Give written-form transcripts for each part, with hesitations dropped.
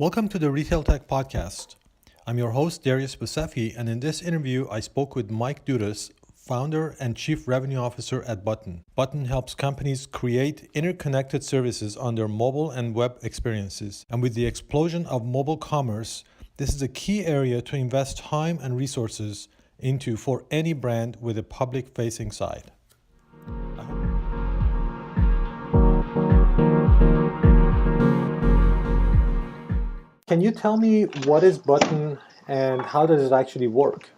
Welcome to the Retail Tech Podcast. I'm your host, Darius Busefi, and in this interview, I spoke with Mike Dudas, founder and chief revenue officer at Button. Button helps companies create interconnected services on their mobile and web experiences. And with the explosion of mobile commerce, this is a key area to invest time and resources into for any brand with a public-facing side. Can you tell me what is Button and how does it actually work?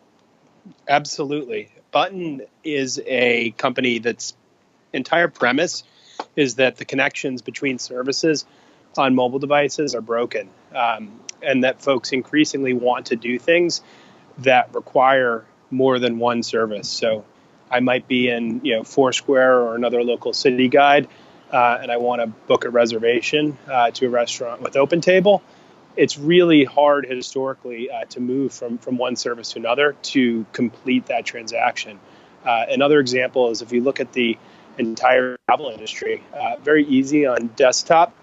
Absolutely. Button is a company that's entire premise is that the connections between services on mobile devices are broken, and that folks increasingly want to do things that require more than one service. So I might be in Foursquare or another local city guide, and I want to book a reservation to a restaurant with OpenTable. It's really hard historically to move from one service to another to complete that transaction. Another example is if you look at the entire travel industry, very easy on desktop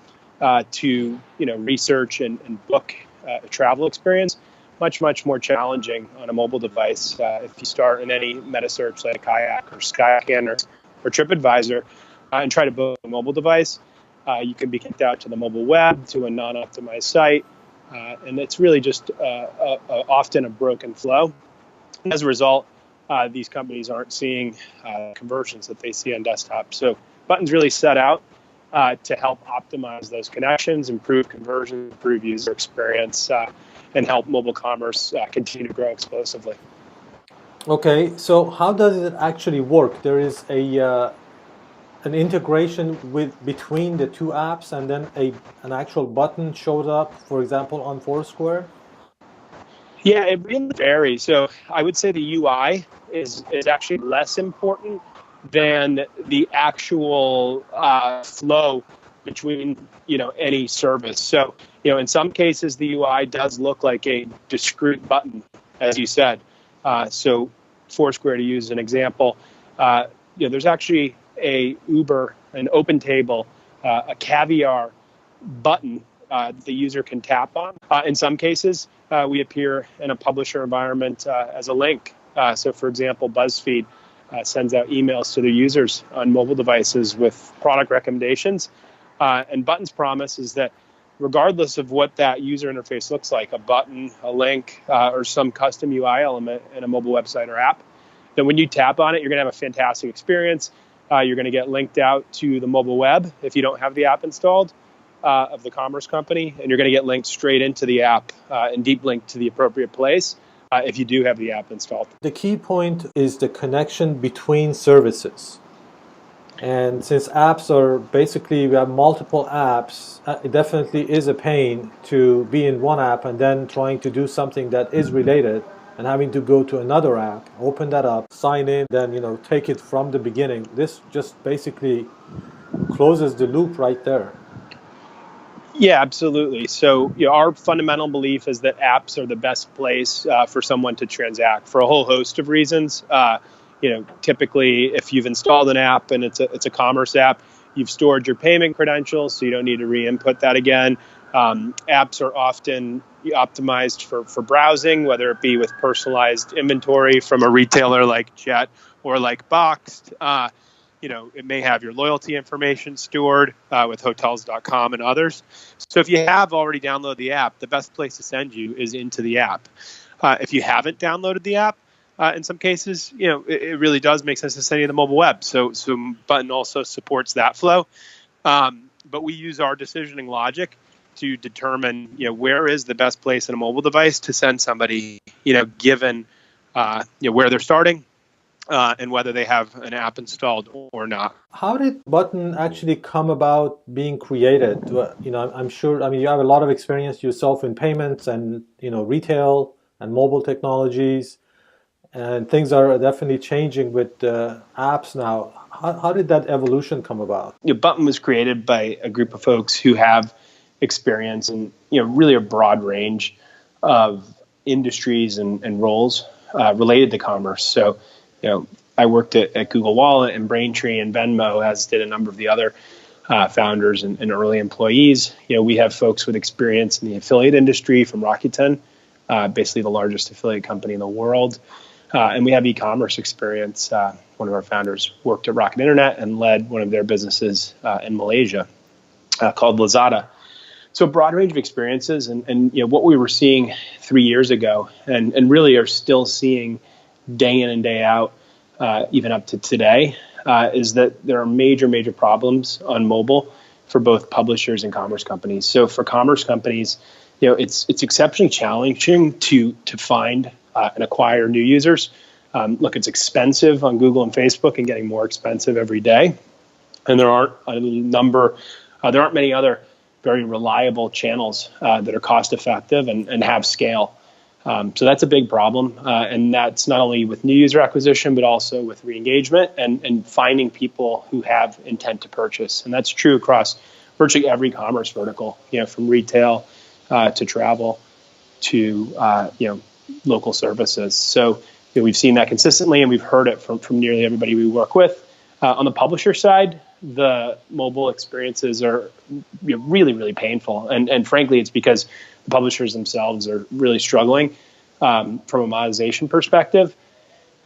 to research and book a travel experience. Much more challenging on a mobile device. If you start in any meta search like Kayak or Skyscanner or TripAdvisor and try to book a mobile device, you can be kicked out to the mobile web, to a non-optimized site. And it's really just often a broken flow. And as a result, these companies aren't seeing conversions that they see on desktop. So Button's really set out to help optimize those connections, improve conversion, improve user experience, and help mobile commerce continue to grow explosively. Okay, so how does it actually work? There is an integration between the two apps, and then an actual button shows up, for example, on Foursquare? Yeah, it really varies. So I would say the UI is actually less important than the actual flow between any service. So in some cases the UI does look like a discrete button, as you said. So Foursquare, to use an example, there's actually a Uber, an OpenTable, a Caviar button the user can tap on. In some cases, we appear in a publisher environment as a link. So, for example, BuzzFeed sends out emails to their users on mobile devices with product recommendations. And Button's promise is that regardless of what that user interface looks like, a button, a link, or some custom UI element in a mobile website or app, that when you tap on it, you're going to have a fantastic experience. You're going to get linked out to the mobile web if you don't have the app installed of the commerce company, and you're going to get linked straight into the app and deep linked to the appropriate place if you do have the app installed. The key point is the connection between services. And since apps are basically, we have multiple apps, it definitely is a pain to be in one app and then trying to do something that is related and having to go to another app, open that up, sign in, then take it from the beginning. This just basically closes the loop right there. Yeah, absolutely. So our fundamental belief is that apps are the best place for someone to transact for a whole host of reasons. Typically, if you've installed an app and it's a commerce app, you've stored your payment credentials, so you don't need to re-input that again. Apps are often optimized for browsing, whether it be with personalized inventory from a retailer like Jet or like Boxed. It may have your loyalty information stored with Hotels.com and others. So if you have already downloaded the app, the best place to send you is into the app. If you haven't downloaded the app, in some cases, it really does make sense to send you the mobile web. So Button also supports that flow. But we use our decisioning logic to determine, where is the best place in a mobile device to send somebody, given, where they're starting and whether they have an app installed or not. How did Button actually come about being created? I'm sure, you have a lot of experience yourself in payments and, retail and mobile technologies, and things are definitely changing with apps now. How did that evolution come about? Button was created by a group of folks who have experience in really a broad range of industries and roles related to commerce. So, I worked at Google Wallet and Braintree and Venmo, as did a number of the other founders and early employees. We have folks with experience in the affiliate industry from Rakuten, basically the largest affiliate company in the world. And we have e-commerce experience. One of our founders worked at Rocket Internet and led one of their businesses in Malaysia called Lazada. So a broad range of experiences, and what we were seeing 3 years ago, and really are still seeing day in and day out, even up to today, is that there are major problems on mobile for both publishers and commerce companies. So for commerce companies, it's exceptionally challenging to find and acquire new users. Look, it's expensive on Google and Facebook, and getting more expensive every day. And there aren't many other very reliable channels that are cost effective and have scale. So that's a big problem. And that's not only with new user acquisition, but also with re-engagement and finding people who have intent to purchase. And that's true across virtually every commerce vertical, from retail to travel to local services. So we've seen that consistently, and we've heard it from nearly everybody we work with. On the publisher side, the mobile experiences are really painful, and frankly, it's because the publishers themselves are really struggling from a monetization perspective,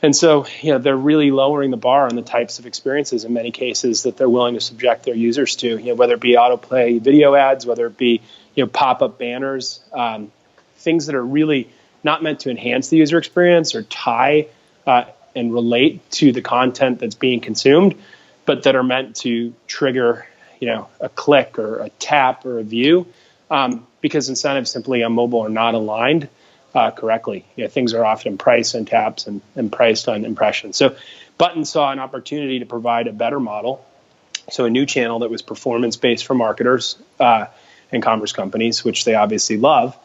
and so they're really lowering the bar on the types of experiences in many cases that they're willing to subject their users to. Whether it be autoplay video ads, whether it be pop-up banners, things that are really not meant to enhance the user experience or tie and relate to the content that's being consumed, but that are meant to trigger, a click or a tap or a view, because incentives simply on mobile are not aligned correctly. Things are often priced on taps and priced on impressions. So Button saw an opportunity to provide a better model, so a new channel that was performance-based for marketers and commerce companies, which they obviously love,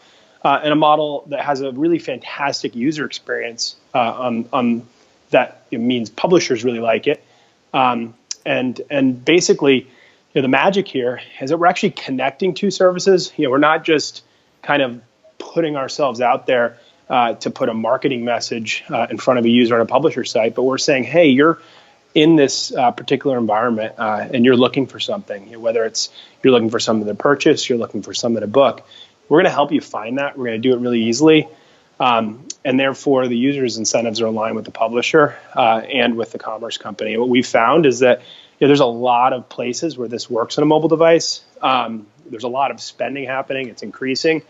and a model that has a really fantastic user experience on that. It means publishers really like it. And basically, the magic here is that we're actually connecting two services. We're not just kind of putting ourselves out there to put a marketing message in front of a user on a publisher site, but we're saying, hey, you're in this particular environment and you're looking for something, whether it's you're looking for something to purchase, you're looking for something to book. We're going to help you find that. We're going to do it really easily. And therefore, the user's incentives are aligned with the publisher and with the commerce company. What we found is that there's a lot of places where this works on a mobile device. There's a lot of spending happening. It's increasing.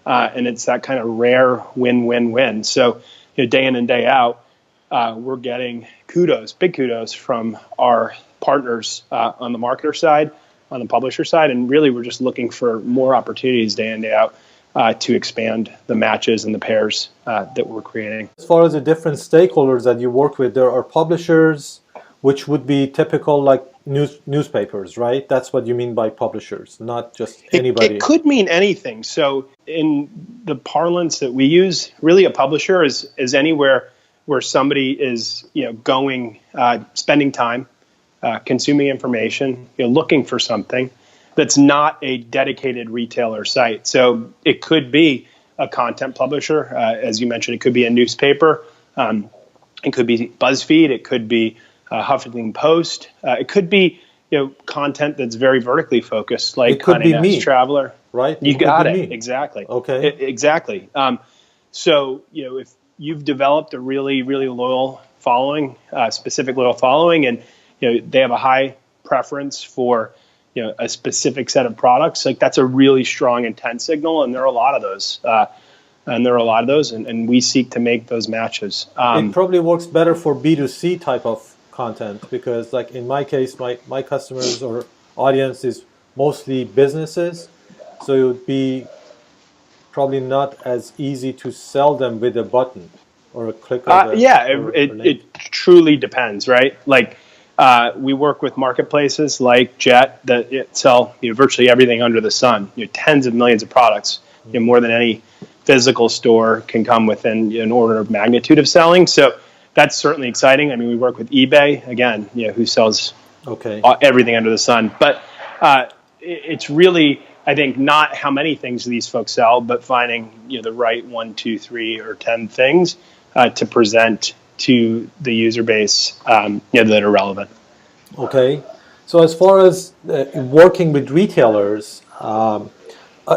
And it's that kind of rare win-win-win. So day in and day out, we're getting big kudos from our partners on the marketer side, on the publisher side. And really, we're just looking for more opportunities day in, day out to expand the matches and the pairs that we're creating. As far as the different stakeholders that you work with, there are publishers, which would be typical like newspapers, right? That's what you mean by publishers, not just anybody. It could mean anything. So in the parlance that we use, really a publisher is anywhere where somebody is going, spending time, consuming information, looking for something that's not a dedicated retailer site. So it could be a content publisher, as you mentioned. It could be a newspaper. It could be BuzzFeed. It could be Huffington Post. It could be content that's very vertically focused, like Condé Nast Traveler. Right? You got it. Exactly. Okay. Exactly. So if you've developed a really loyal following, specific loyal following, and they have a high preference for a specific set of products, like that's a really strong intent signal, and there are a lot of those. And we seek to make those matches. It probably works better for B2C type of content, because like in my case, my customers or audience is mostly businesses, so it would be probably not as easy to sell them with a button or a click of a it truly depends, right? Like we work with marketplaces like Jet that sell virtually everything under the sun, tens of millions of products, more than any physical store can come within an order of magnitude of selling. So that's certainly exciting. I mean, we work with eBay, again, who sells everything under the sun. But it's really, I think, not how many things these folks sell, but finding the right 1, 2, 3, or 10 things to present to the user base that are relevant. Okay. So as far as working with retailers,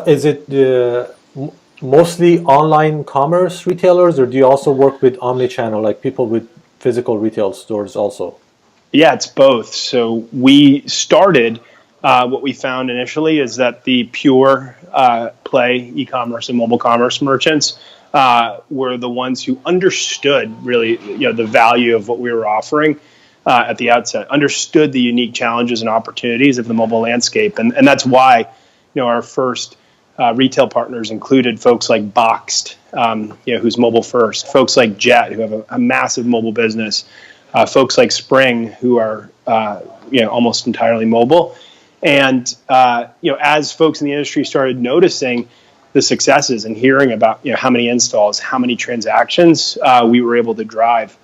is it mostly online commerce retailers, or do you also work with omnichannel, like people with physical retail stores also? Yeah, it's both. So we started, what we found initially is that the pure play e-commerce and mobile commerce merchants were the ones who understood really, the value of what we were offering at the outset, understood the unique challenges and opportunities of the mobile landscape, and that's why, our first retail partners included folks like Boxed, who's mobile first, folks like Jet, who have a massive mobile business. Folks like Spring, who are almost entirely mobile, and as folks in the industry started noticing the successes and hearing about how many installs, how many transactions we were able to drive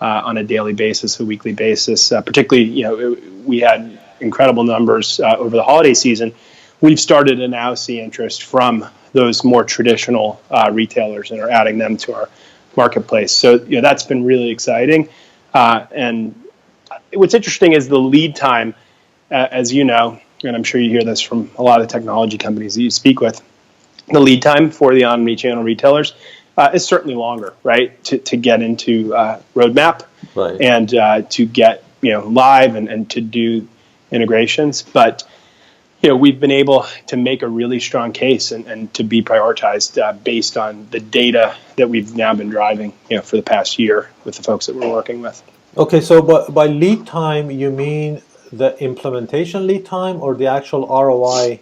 on a daily basis, a weekly basis, particularly we had incredible numbers over the holiday season. We've started to now see interest from those more traditional retailers and are adding them to our marketplace. So that's been really exciting. And what's interesting is the lead time, as you know, and I'm sure you hear this from a lot of the technology companies that you speak with, the lead time for the omni-channel retailers is certainly longer, right, to get into roadmap, Right. and to get live and to do integrations. But we've been able to make a really strong case and to be prioritized based on the data that we've now been driving, for the past year with the folks that we're working with. Okay, so by lead time, you mean the implementation lead time or the actual ROI?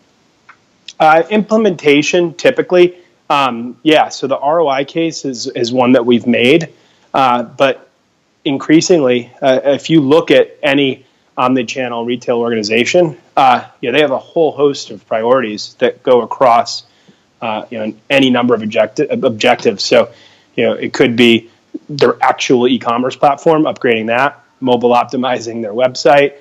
Implementation, typically, yeah. So the ROI case is one that we've made, but increasingly, if you look at any omni-channel retail organization, they have a whole host of priorities that go across, any number of objectives. So, it could be their actual e-commerce platform, upgrading that, mobile optimizing their website,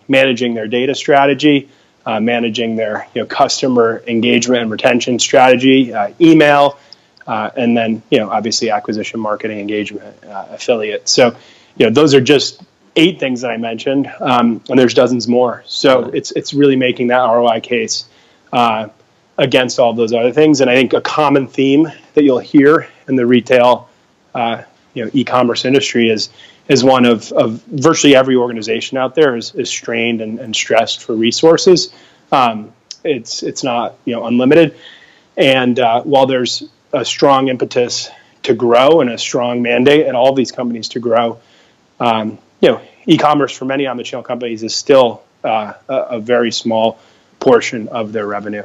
managing their data strategy, managing their customer engagement and retention strategy, email, and then obviously acquisition, marketing, engagement, affiliate. So those are just 8 things that I mentioned, and there's dozens more. So it's really making that ROI case against all those other things. And I think a common theme that you'll hear in the retail e-commerce industry is one of virtually every organization out there is strained and stressed for resources. It's not unlimited, and while there's a strong impetus to grow and a strong mandate at all of these companies to grow, e-commerce for many omnichannel companies is still a very small portion of their revenue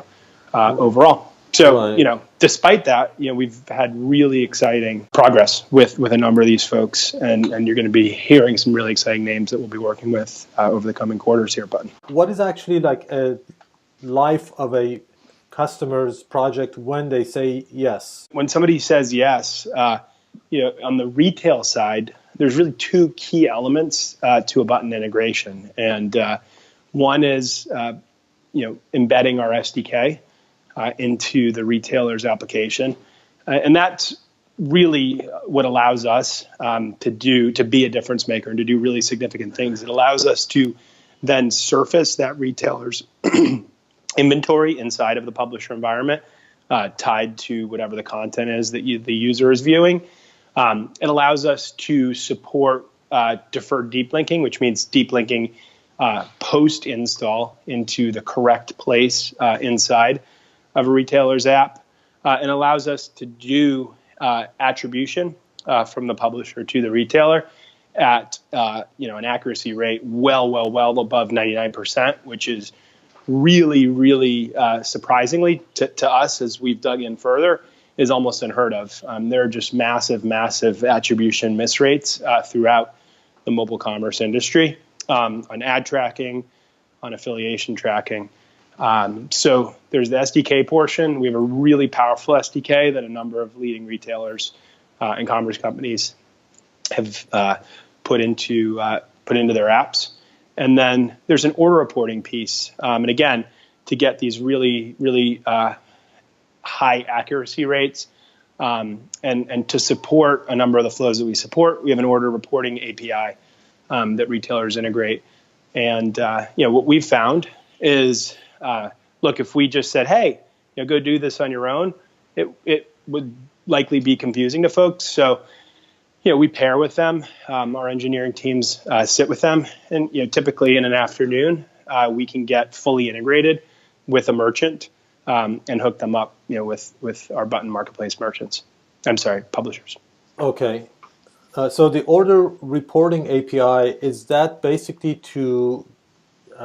overall. So, Right. Despite that, we've had really exciting progress with a number of these folks, and you're going to be hearing some really exciting names that we'll be working with over the coming quarters here, Button. What is actually like a life of a customer's project when they say yes? When somebody says yes, on the retail side, there's really 2 key elements to a Button integration, and one is embedding our SDK into the retailer's application, and that's really what allows us to be a difference maker and to do really significant things. It allows us to then surface that retailer's inventory inside of the publisher environment, tied to whatever the content is that the user is viewing. It allows us to support deferred deep linking, which means deep linking post-install into the correct place inside of a retailer's app, and allows us to do attribution from the publisher to the retailer at an accuracy rate well above 99%, which is really, really surprisingly to us as we've dug in further, is almost unheard of. There are just massive attribution miss rates throughout the mobile commerce industry, on ad tracking, on affiliation tracking. So there's the SDK portion. We have a really powerful SDK that a number of leading retailers and commerce companies have put into their apps. And then there's an order reporting piece. And again, to get these really, really high accuracy rates, and to support a number of the flows that we support, we have an order reporting API that retailers integrate And what we've found is, look, if we just said, hey, go do this on your own, it would likely be confusing to folks. So we pair with them. Our engineering teams sit with them, and typically in an afternoon, we can get fully integrated with a merchant and hook them up, with our Button Marketplace merchants. I'm sorry, publishers. Okay. So the order reporting API, is that basically to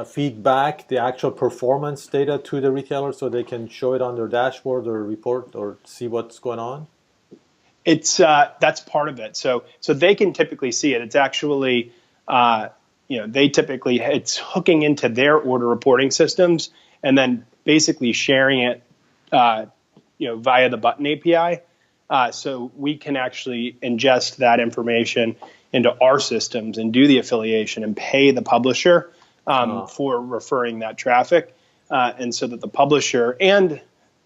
feed back the actual performance data to the retailer so they can show it on their dashboard or report or see what's going on? It's that's part of it. So they can typically see it. It's actually it's hooking into their order reporting systems and then basically sharing it via the Button API. So we can actually ingest that information into our systems and do the affiliation and pay the publisher for referring that traffic, and so that the publisher and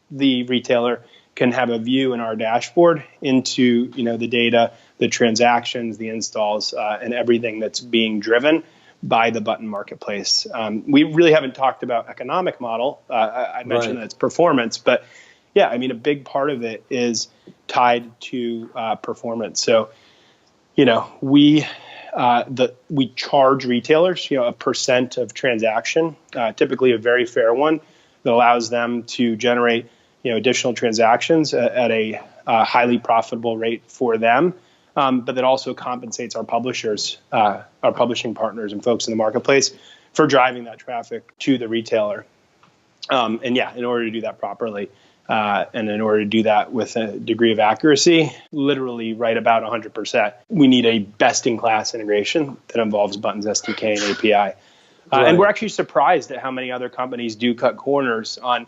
the retailer can have a view in our dashboard into the data, the transactions, the installs, and everything that's being driven by the Button Marketplace. We really haven't talked about economic model. I mentioned that it's performance, but yeah, I mean, a big part of it is tied to performance. So, we charge retailers, a percent of transaction, typically a very fair one that allows them to generate, additional transactions at a highly profitable rate for them. But that also compensates our publishers, our publishing partners and folks in the marketplace for driving that traffic to the retailer. In order to do that properly, and in order to do that with a degree of accuracy, literally right about 100%, we need a best-in-class integration that involves Button's SDK and API. And we're actually surprised at how many other companies do cut corners on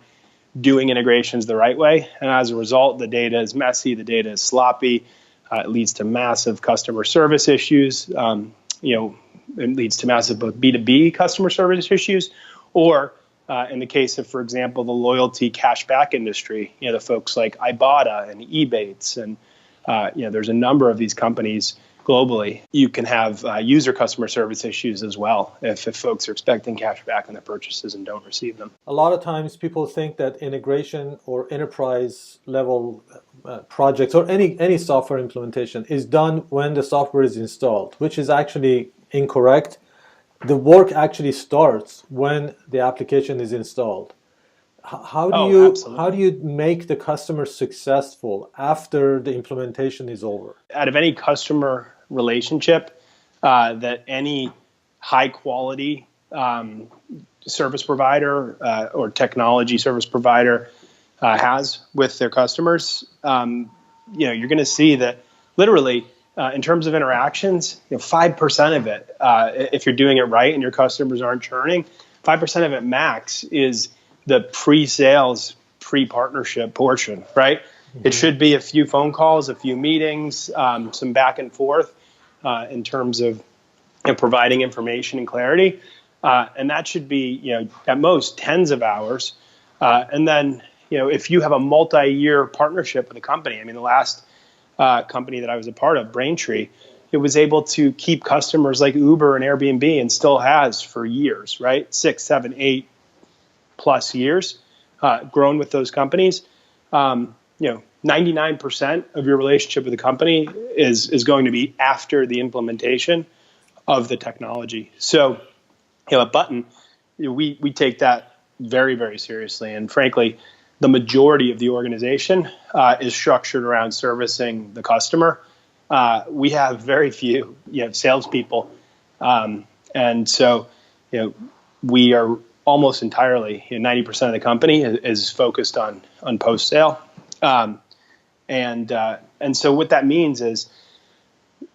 doing integrations the right way. And as a result, the data is messy, the data is sloppy, it leads to massive customer service issues, it leads to massive both B2B customer service issues, or in the case of, for example, the loyalty cashback industry, the folks like Ibotta and Ebates, and there's a number of these companies globally. You can have user customer service issues as well if folks are expecting cash back on their purchases and don't receive them. A lot of times people think that integration or enterprise level projects or any software implementation is done when the software is installed, which is actually incorrect. The work actually starts when the application is installed. How do you make the customer successful after the implementation is over? Out of any customer relationship that any high quality service provider or technology service provider has with their customers, you're going to see that literally in terms of interactions, 5% of it, if you're doing it right and your customers aren't churning, 5% of it max is the pre-sales, pre-partnership portion, right? Mm-hmm. It should be a few phone calls, a few meetings, some back and forth in terms of providing information and clarity. And that should be, at most tens of hours. And then, if you have a multi-year partnership with a company, I mean, the last company that I was a part of, Braintree, it was able to keep customers like Uber and Airbnb and still has for years, right? 6, 7, 8 plus years, grown with those companies. 99% of your relationship with the company is going to be after the implementation of the technology. So, at Button, we take that very, very seriously. And frankly, the majority of the organization is structured around servicing the customer. We have very few, salespeople, and so, we are almost entirely, 90% of the company is focused on post sale, and so what that means is,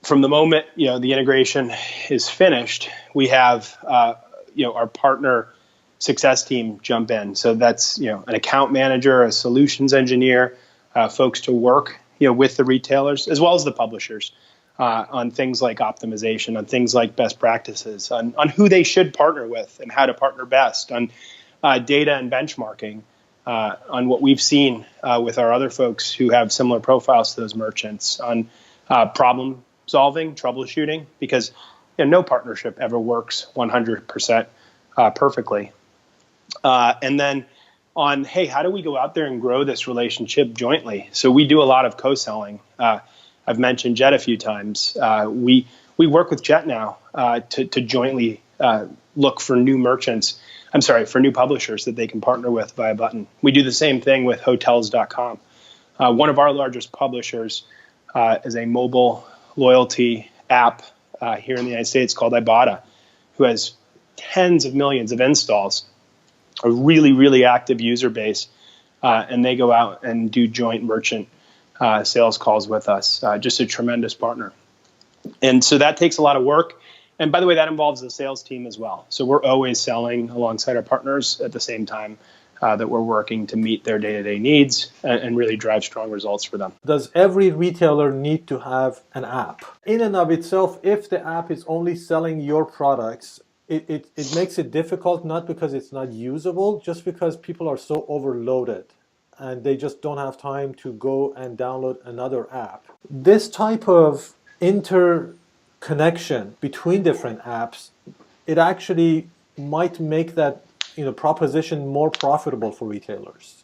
from the moment the integration is finished, we have our partner success team jump in. So that's an account manager, a solutions engineer, folks to work with the retailers as well as the publishers on things like optimization, on things like best practices, on who they should partner with and how to partner best, on data and benchmarking, on what we've seen with our other folks who have similar profiles to those merchants, on problem solving, troubleshooting, because no partnership ever works 100% perfectly. And then on, hey, how do we go out there and grow this relationship jointly? So we do a lot of co-selling. I've mentioned Jet a few times. We work with Jet now to jointly look for new merchants. For new publishers that they can partner with via Button. We do the same thing with Hotels.com. One of our largest publishers is a mobile loyalty app here in the United States called Ibotta, who has tens of millions of installs, a really, really active user base, and they go out and do joint merchant sales calls with us. Just a tremendous partner. And so that takes a lot of work. And by the way, that involves the sales team as well. So we're always selling alongside our partners at the same time that we're working to meet their day-to-day needs and really drive strong results for them. Does every retailer need to have an app? In and of itself, if the app is only selling your products, it makes it difficult, not because it's not usable, just because people are so overloaded and they just don't have time to go and download another app. This type of interconnection between different apps, it actually might make that proposition more profitable for retailers.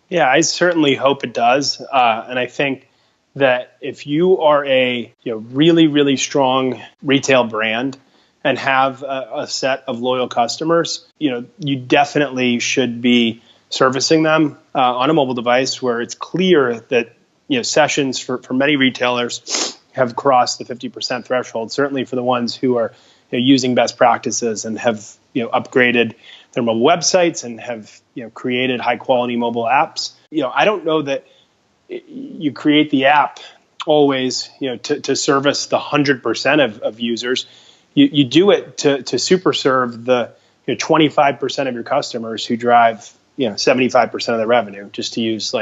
Yeah, I certainly hope it does. And I think that if you are a really, really strong retail brand and have a set of loyal customers, you definitely should be servicing them on a mobile device where it's clear that sessions for many retailers have crossed the 50% threshold. Certainly for the ones who are using best practices and have upgraded their mobile websites and have created high quality mobile apps. I don't know that you create the app always to service the 100% of users. You do it to super serve the 25% of your customers who drive 75% of the revenue, just to use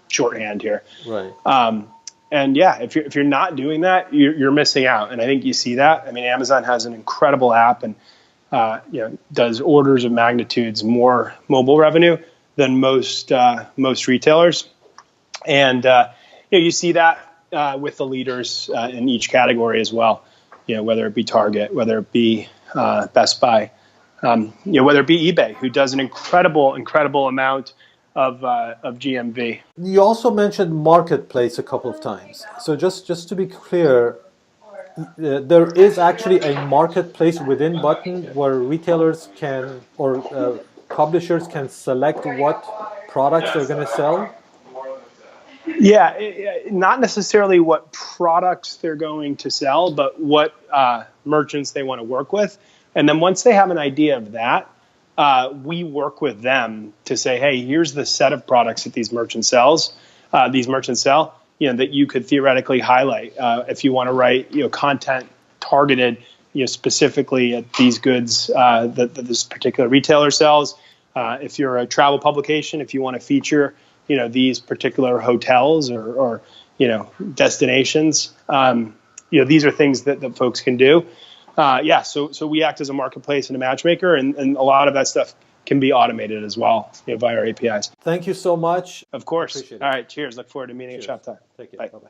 shorthand here. Right. And yeah, if you're not doing that, you're missing out. And I think you see that. I mean, Amazon has an incredible app and does orders of magnitudes more mobile revenue than most retailers. And you see that with the leaders in each category as well. Whether it be Target, whether it be Best Buy, whether it be eBay, who does an incredible amount of GMV. You also mentioned marketplace a couple of times. So just to be clear, there is actually a marketplace within Button where retailers can or publishers can select what products they're going to sell? Yeah, not necessarily what products they're going to sell, but what merchants they want to work with. And then once they have an idea of that, we work with them to say, hey, here's the set of products that these merchants sell, that you could theoretically highlight if you want to write content targeted specifically at these goods that this particular retailer sells. If you're a travel publication, if you want to feature these particular hotels or destinations, these are things that folks can do. So we act as a marketplace and a matchmaker, and a lot of that stuff can be automated as well via our APIs. Thank you so much. Of course. Appreciate it. All right. Cheers. Look forward to meeting at Shoptime. Take care. Bye. Bye-bye.